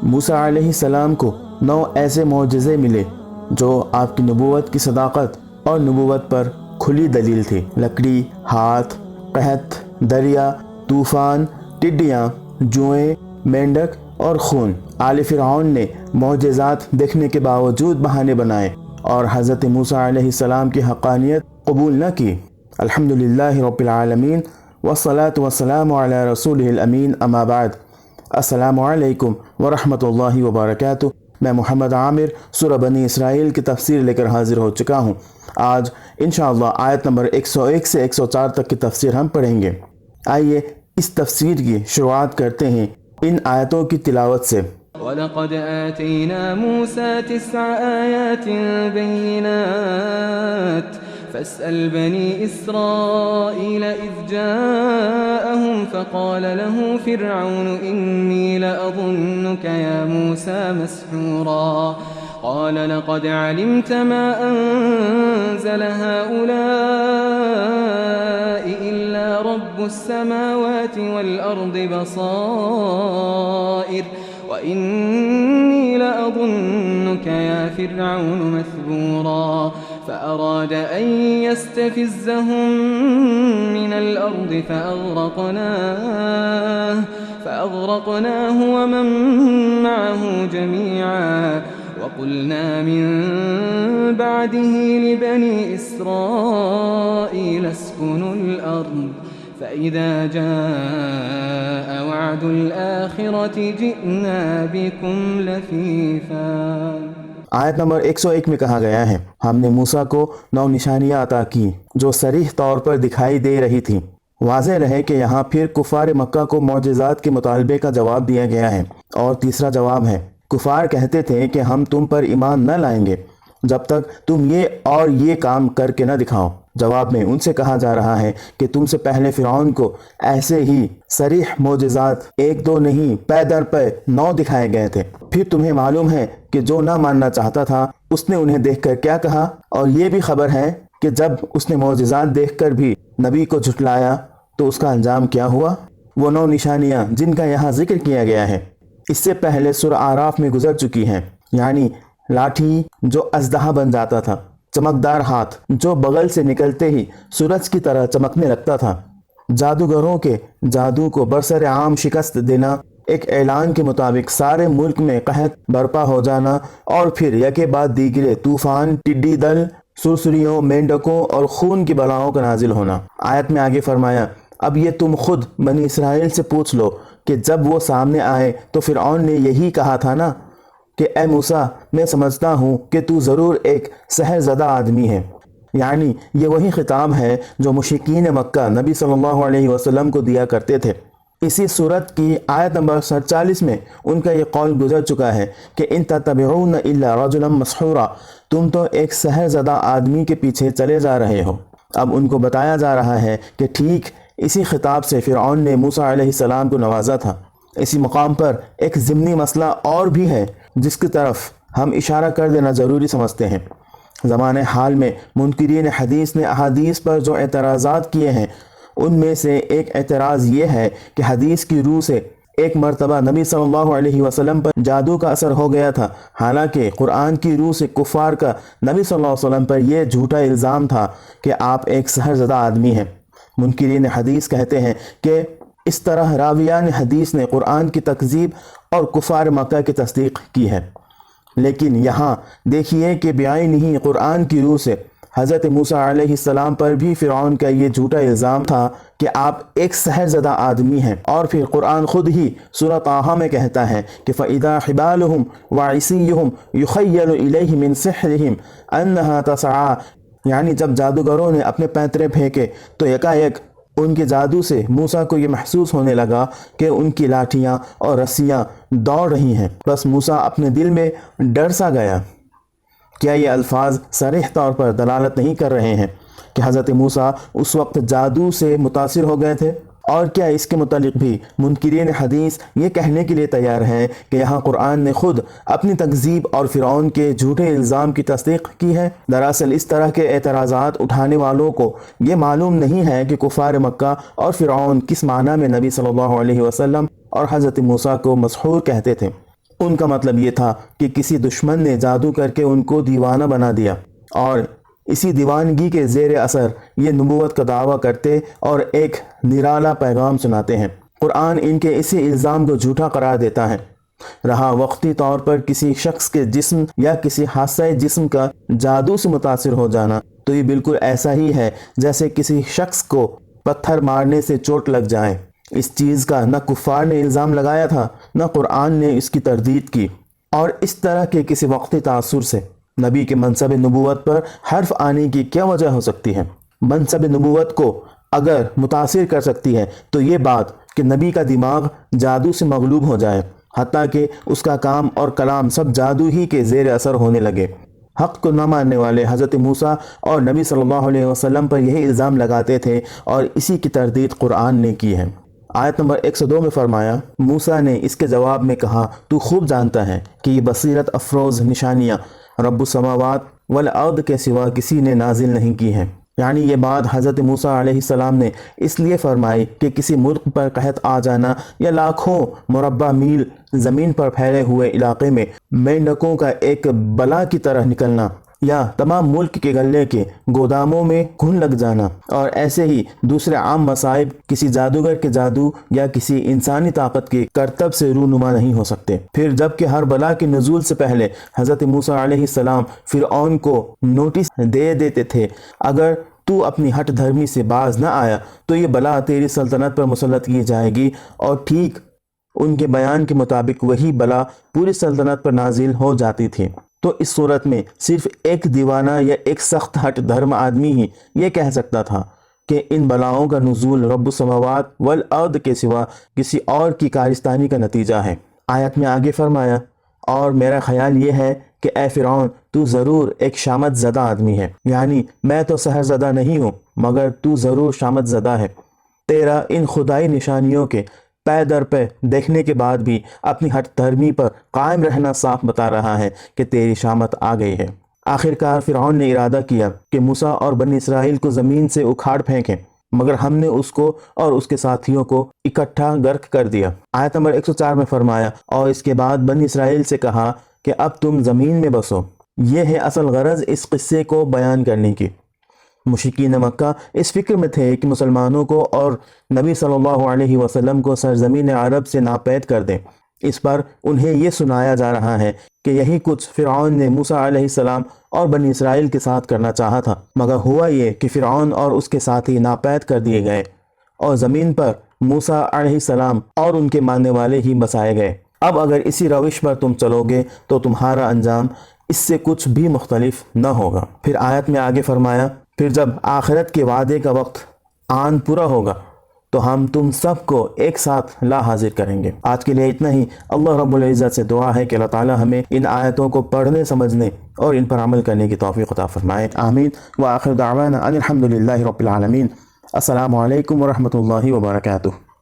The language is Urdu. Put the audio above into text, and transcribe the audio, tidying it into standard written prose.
موسیٰ علیہ السلام کو 9 ایسے معجزے ملے جو آپ کی نبوت کی صداقت اور نبوت پر کھلی دلیل تھی۔ لکڑی، ہاتھ، قحط، دریا، طوفان، ٹڈیاں، جوئیں، مینڈک اور خون۔ آل فرعون نے معجزات دیکھنے کے باوجود بہانے بنائے اور حضرت موسیٰ علیہ السلام کی حقانیت قبول نہ کی۔ الحمدللہ رب العالمین والصلاة والسلام علی رسولہ الامین، اما بعد۔ السلام علیکم ورحمۃ اللہ وبرکاتہ۔ میں محمد عامر سورہ بنی اسرائیل کی تفسیر لے کر حاضر ہو چکا ہوں۔ آج انشاءاللہ آیت نمبر 101 سے 104 تک کی تفسیر ہم پڑھیں گے۔ آئیے اس تفسیر کی شروعات کرتے ہیں ان آیتوں کی تلاوت سے۔ وَلَقَدْ آتَيْنَا مُوسَى 9 آيَاتٍ بَيِّنَاتٍ فاسأل بني إسرائيل إذ جاءهم فقال له فرعون إني لأظنك يا موسى مسحورا قال لقد علمت ما أنزل هؤلاء إلا رب السماوات والأرض بصائر وإني لأظنك يا فرعون مثبورا فأراد أن يستفزهم من الأرض فأغرقناه ومن معه جميعا وقلنا من بعده لبني إسرائيل اسكنوا الأرض فإذا جاء وعد الآخرة جئنا بكم لفيفا۔ آیت نمبر 101 میں کہا گیا ہے، ہم نے موسیٰ کو 9 نشانیاں عطا کی جو صریح طور پر دکھائی دے رہی تھیں۔ واضح رہے کہ یہاں پھر کفار مکہ کو معجزات کے مطالبے کا جواب دیا گیا ہے، اور تیسرا جواب ہے۔ کفار کہتے تھے کہ ہم تم پر ایمان نہ لائیں گے جب تک تم یہ اور یہ کام کر کے نہ دکھاؤ۔ جواب میں ان سے کہا جا رہا ہے کہ تم سے پہلے فرعون کو ایسے ہی صریح معجزات 1-2 نہیں پے در پے 9 دکھائے گئے تھے۔ پھر تمہیں معلوم ہے کہ جو نہ ماننا چاہتا تھا اس نے انہیں دیکھ کر کیا کہا، اور یہ بھی خبر ہے کہ جب اس نے معجزات دیکھ کر بھی نبی کو جھٹلایا تو اس کا انجام کیا ہوا۔ وہ 9 نشانیاں جن کا یہاں ذکر کیا گیا ہے اس سے پہلے سورہ اعراف میں گزر چکی ہیں، یعنی لاٹھی جو اژدہا بن جاتا تھا، چمکدار ہاتھ جو بغل سے نکلتے ہی سورج کی طرح چمکنے لگتا تھا، جادوگروں کے جادو کو برسر عام شکست دینا، ایک اعلان کے مطابق سارے ملک میں قحط برپا ہو جانا، اور پھر یکے بعد دیگرے طوفان، ٹڈی دل، سرسریوں، مینڈکوں اور خون کی بلاؤں کا نازل ہونا۔ آیت میں آگے فرمایا، اب یہ تم خود بنی اسرائیل سے پوچھ لو کہ جب وہ سامنے آئے تو فرعون نے یہی کہا تھا نا کہ اے موسیٰ میں سمجھتا ہوں کہ تو ضرور ایک سحر زدہ آدمی ہے۔ یعنی یہ وہی خطاب ہے جو مشرکین مکہ نبی صلی اللہ علیہ وسلم کو دیا کرتے تھے۔ اسی صورت کی آیت نمبر 47 میں ان کا یہ قول گزر چکا ہے کہ ان تتبعون الا رجلا مسحورا، تم تو ایک سحر زدہ آدمی کے پیچھے چلے جا رہے ہو۔ اب ان کو بتایا جا رہا ہے کہ ٹھیک اسی خطاب سے فرعون نے موسیٰ علیہ السلام کو نوازا تھا۔ اسی مقام پر ایک ضمنی مسئلہ اور بھی ہے جس کی طرف ہم اشارہ کر دینا ضروری سمجھتے ہیں۔ زمانہ حال میں منکرین حدیث نے احادیث پر جو اعتراضات کیے ہیں ان میں سے ایک اعتراض یہ ہے کہ حدیث کی روح سے ایک مرتبہ نبی صلی اللہ علیہ وسلم پر جادو کا اثر ہو گیا تھا، حالانکہ قرآن کی روح سے کفار کا نبی صلی اللہ علیہ وسلم پر یہ جھوٹا الزام تھا کہ آپ ایک سحر زدہ آدمی ہیں۔ منکرین حدیث کہتے ہیں کہ اس طرح راویان حدیث نے قرآن کی تکذیب اور کفار مکہ کی تصدیق کی ہے، لیکن یہاں دیکھیے کہ بعین ہی قرآن کی روح سے حضرت موسیٰ علیہ السلام پر بھی فرعون کا یہ جھوٹا الزام تھا کہ آپ ایک سحر زدہ آدمی ہیں، اور پھر قرآن خود ہی سورہ طٰہٰ میں کہتا ہے کہ فَإِذَا حِبَالُهُمْ وَعِصِيُّهُمْ يُخَيَّلُ إِلَيْهِ مِنْ سِحْرِهِمْ أَنَّهَا تَسْعَىٰ، یعنی جب جادوگروں نے اپنے پینترے پھینکے تو یکایک ان کے جادو سے موسیٰ کو یہ محسوس ہونے لگا کہ ان کی لاٹھیاں اور رسیاں دوڑ رہی ہیں، بس موسیٰ اپنے دل میں ڈر سا گیا۔ کیا یہ الفاظ صریح طور پر دلالت نہیں کر رہے ہیں کہ حضرت موسیٰ اس وقت جادو سے متاثر ہو گئے تھے؟ اور کیا اس کے متعلق بھی منکرین حدیث یہ کہنے کے لیے تیار ہیں کہ یہاں قرآن نے خود اپنی تکذیب اور فرعون کے جھوٹے الزام کی تصدیق کی ہے؟ دراصل اس طرح کے اعتراضات اٹھانے والوں کو یہ معلوم نہیں ہے کہ کفار مکہ اور فرعون کس معنی میں نبی صلی اللہ علیہ وسلم اور حضرت موسیٰ کو مسحور کہتے تھے۔ ان کا مطلب یہ تھا کہ کسی دشمن نے جادو کر کے ان کو دیوانہ بنا دیا، اور اسی دیوانگی کے زیر اثر یہ نبوت کا دعویٰ کرتے اور ایک نرالا پیغام سناتے ہیں۔ قرآن ان کے اسی الزام کو جھوٹا قرار دیتا ہے۔ رہا وقتی طور پر کسی شخص کے جسم یا کسی حادثہ جسم کا جادو سے متاثر ہو جانا، تو یہ بالکل ایسا ہی ہے جیسے کسی شخص کو پتھر مارنے سے چوٹ لگ جائے۔ اس چیز کا نہ کفار نے الزام لگایا تھا، نہ قرآن نے اس کی تردید کی، اور اس طرح کے کسی وقتی تاثر سے نبی کے منصب نبوت پر حرف آنے کی کیا وجہ ہو سکتی ہے؟ منصب نبوت کو اگر متاثر کر سکتی ہے تو یہ بات کہ نبی کا دماغ جادو سے مغلوب ہو جائے، حتیٰ کہ اس کا کام اور کلام سب جادو ہی کے زیر اثر ہونے لگے۔ حق کو نہ ماننے والے حضرت موسیٰ اور نبی صلی اللہ علیہ وسلم پر یہی الزام لگاتے تھے، اور اسی کی تردید قرآن نے کی ہے۔ آیت نمبر 102 میں فرمایا، موسیٰ نے اس کے جواب میں کہا، تو خوب جانتا ہے کہ یہ بصیرت افروز نشانیاں رب السماوات والارض کے سوا کسی نے نازل نہیں کی ہیں۔ یعنی یہ بات حضرت موسیٰ علیہ السلام نے اس لیے فرمائی کہ کسی ملک پر قحط آ جانا یا لاکھوں مربع میل زمین پر پھیلے ہوئے علاقے میں مینڈکوں کا ایک بلا کی طرح نکلنا، یا تمام ملک کے غلے کے گوداموں میں گھن لگ جانا، اور ایسے ہی دوسرے عام مصائب کسی جادوگر کے جادو یا کسی انسانی طاقت کے کرتب سے رونما نہیں ہو سکتے۔ پھر جبکہ ہر بلا کے نزول سے پہلے حضرت موسیٰ علیہ السلام فرعون کو نوٹس دے دیتے تھے، اگر تو اپنی ہٹ دھرمی سے باز نہ آیا تو یہ بلا تیری سلطنت پر مسلط کی جائے گی، اور ٹھیک ان کے بیان کے مطابق وہی بلا پوری سلطنت پر نازل ہو جاتی تھی۔ تو اس صورت میں صرف ایک دیوانہ یا ایک سخت ہٹ دھرم آدمی ہی یہ کہہ سکتا تھا کہ ان بلاؤں کا نزول رب السماوات والارض کے سوا کسی اور کی کارستانی کا نتیجہ ہے۔ آیت میں آگے فرمایا، اور میرا خیال یہ ہے کہ اے فرعون، تو ضرور ایک شامت زدہ آدمی ہے، یعنی میں تو سحر زدہ نہیں ہوں مگر تو ضرور شامت زدہ ہے۔ تیرا ان خدائی نشانیوں کے پے در پے دیکھنے کے بعد بھی اپنی ہٹ دھرمی پر قائم رہنا صاف بتا رہا ہے کہ تیری شامت آ گئی ہے۔ آخرکار فرعون نے ارادہ کیا کہ موسیٰ اور بنی اسرائیل کو زمین سے اکھاڑ پھینکیں، مگر ہم نے اس کو اور اس کے ساتھیوں کو اکٹھا غرق کر دیا۔ آیت نمبر 104 میں فرمایا، اور اس کے بعد بنی اسرائیل سے کہا کہ اب تم زمین میں بسو۔ یہ ہے اصل غرض اس قصے کو بیان کرنے کی۔ مشرکین مکہ اس فکر میں تھے کہ مسلمانوں کو اور نبی صلی اللہ علیہ وسلم کو سرزمین عرب سے ناپید کر دیں۔ اس پر انہیں یہ سنایا جا رہا ہے کہ یہی کچھ فرعون نے موسیٰ علیہ السلام اور بنی اسرائیل کے ساتھ کرنا چاہا تھا، مگر ہوا یہ کہ فرعون اور اس کے ساتھی ناپید کر دیے گئے، اور زمین پر موسیٰ علیہ السلام اور ان کے ماننے والے ہی بسائے گئے۔ اب اگر اسی روش پر تم چلو گے تو تمہارا انجام اس سے کچھ بھی مختلف نہ ہوگا۔ پھر آیت میں آگے فرمایا، پھر جب آخرت کے وعدے کا وقت آن پورا ہوگا تو ہم تم سب کو ایک ساتھ لا حاضر کریں گے۔ آج کے لیے اتنا ہی۔ اللہ رب العزت سے دعا ہے کہ اللہ تعالی ہمیں ان آیتوں کو پڑھنے، سمجھنے اور ان پر عمل کرنے کی توفیق عطا فرمائے۔ آمین۔ وآخر دعوانا ان الحمد للہ رب العالمین۔ السلام علیکم ورحمۃ اللہ وبرکاتہ۔